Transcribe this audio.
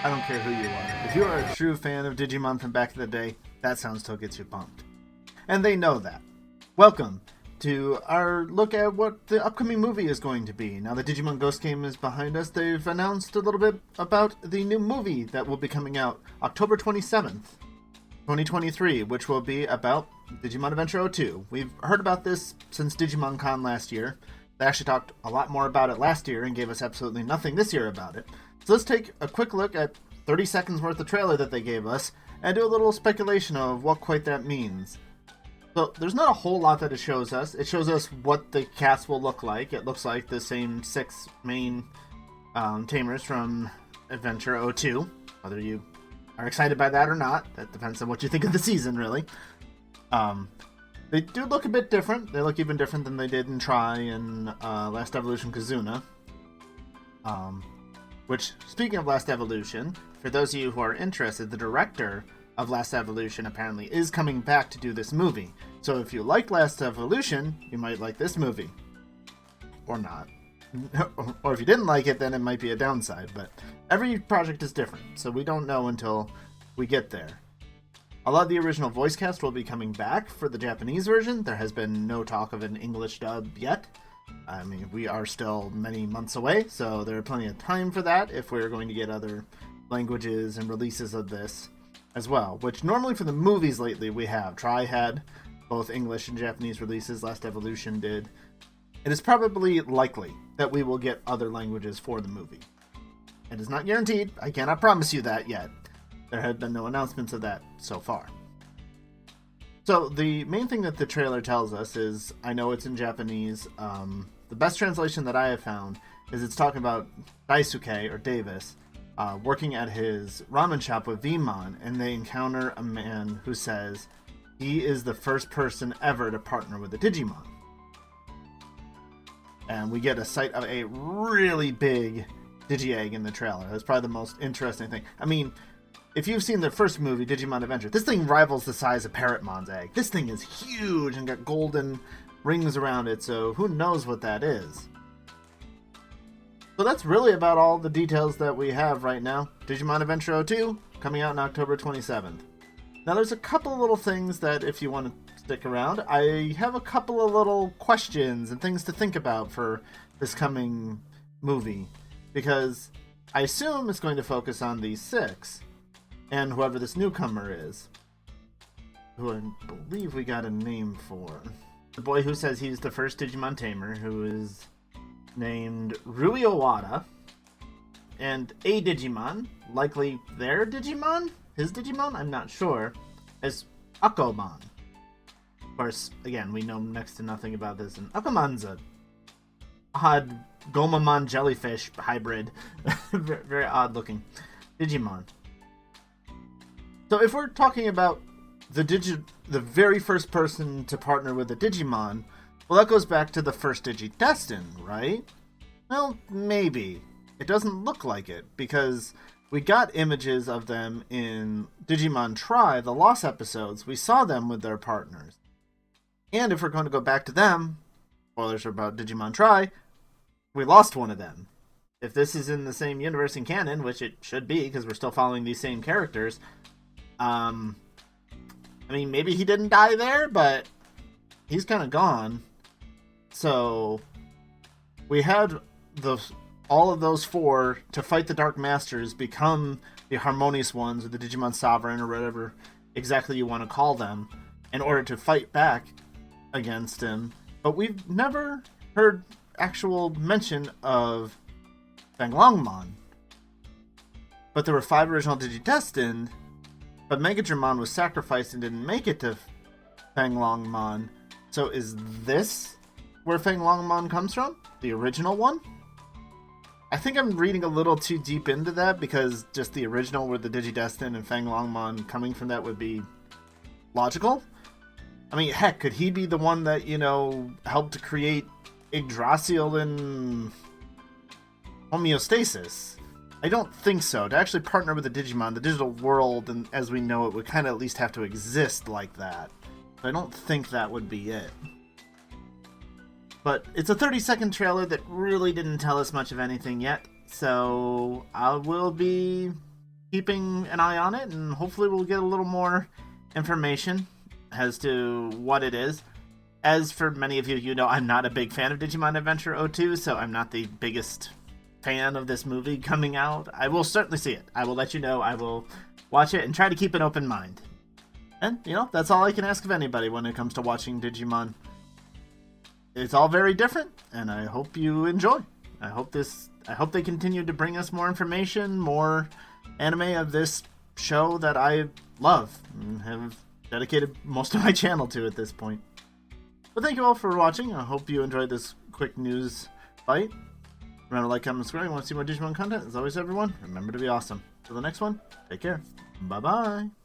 I don't care who you are. If you are a true fan of Digimon from back in the day, that sound still gets you pumped. And they know that. Welcome to our look at what the upcoming movie is going to be. Now the Digimon Ghost game is behind us. They've announced a little bit about the new movie that will be coming out October 27th, 2023, which will be about Digimon Adventure 02. We've heard about this since Digimon Con last year. They actually talked a lot more about it last year and gave us absolutely nothing this year about it. So let's take a quick look at 30 seconds worth of trailer that they gave us and do a little speculation of what quite that means. So there's not a whole lot that it shows us. It shows us what the cast will look like. It looks like the same 6 main tamers from Adventure 02. Whether you are excited by that or not, that depends on what you think of the season, really. They do look a bit different. They look even different than they did in Tri and Last Evolution Kazuna. Which, speaking of Last Evolution, for those of you who are interested, the director of Last Evolution apparently is coming back to do this movie. So if you liked Last Evolution, you might like this movie. Or not. Or if you didn't like it, then it might be a downside. But every project is different, so we don't know until we get there. A lot of the original voice cast will be coming back for the Japanese version. There has been no talk of an English dub yet. I mean, we are still many months away, so there are plenty of time for that if we're going to get other languages and releases of this as well. Which normally for the movies lately we have. Tri had both English and Japanese releases. Last Evolution did. It is probably likely that we will get other languages for the movie. It is not guaranteed. I cannot promise you that yet. There have been no announcements of that so far. So the main thing that the trailer tells us is, I know it's in Japanese, the best translation that I have found is it's talking about Daisuke, or Davis, working at his ramen shop with V-mon, and they encounter a man who says he is the first person ever to partner with a Digimon. And we get a sight of a really big Digi-Egg in the trailer. That's probably the most interesting thing. I mean, if you've seen the first movie, Digimon Adventure, this thing rivals the size of Parrotmon's egg. This thing is huge and got golden rings around it, so who knows what that is. So that's really about all the details that we have right now. Digimon Adventure 02, coming out on October 27th. Now there's a couple of little things that, if you want to stick around, I have a couple of little questions and things to think about for this coming movie. Because I assume it's going to focus on these 6. And whoever this newcomer is, who I believe we got a name for. The boy who says he's the first Digimon tamer, who is named Rui Owada. And a Digimon, likely their Digimon? His Digimon? I'm not sure. Is Akomon. Of course, again, we know next to nothing about this. And Akomon's a odd Gomamon jellyfish hybrid. very, very odd looking Digimon. So if we're talking about the very first person to partner with a Digimon, well, that goes back to the first Digidestin, right? Well, maybe. It doesn't look like it, because we got images of them in Digimon Tri, the Lost episodes. We saw them with their partners. And if we're going to go back to them, spoilers are about Digimon Tri, we lost one of them. If this is in the same universe in canon, which it should be, because we're still following these same characters, I mean, maybe he didn't die there, but he's kind of gone. So we had all of those 4 to fight the Dark Masters, become the Harmonious Ones, or the Digimon Sovereign, or whatever exactly you want to call them, in order to fight back against him. But we've never heard actual mention of Fanglongmon. But there were 5 original Digidestined, but Megadramon was sacrificed and didn't make it to Fanglongmon. So is this where Fanglongmon comes from? The original one? I think I'm reading a little too deep into that, because just the original with the Digidestin and Fanglongmon coming from that would be logical. I mean, heck, could he be the one that, helped to create Yggdrasil and homeostasis? I don't think so. To actually partner with the Digimon, the digital world, and as we know it, would kind of at least have to exist like that. So I don't think that would be it. But it's a 30-second trailer that really didn't tell us much of anything yet, so I will be keeping an eye on it, and hopefully we'll get a little more information as to what it is. As for many of you, you know I'm not a big fan of Digimon Adventure 02, so I'm not the biggest fan of this movie coming out. I will certainly see it. I will let you know. I will watch it and try to keep an open mind. And, you know, that's all I can ask of anybody when it comes to watching Digimon. It's all very different, and I hope you enjoy. I hope they continue to bring us more information, more anime of this show that I love and have dedicated most of my channel to at this point. But thank you all for watching. I hope you enjoyed this quick news bite. Remember to like, comment, and subscribe. You want to see more Digimon content? As always, everyone, remember to be awesome. Till the next one, take care. Bye-bye.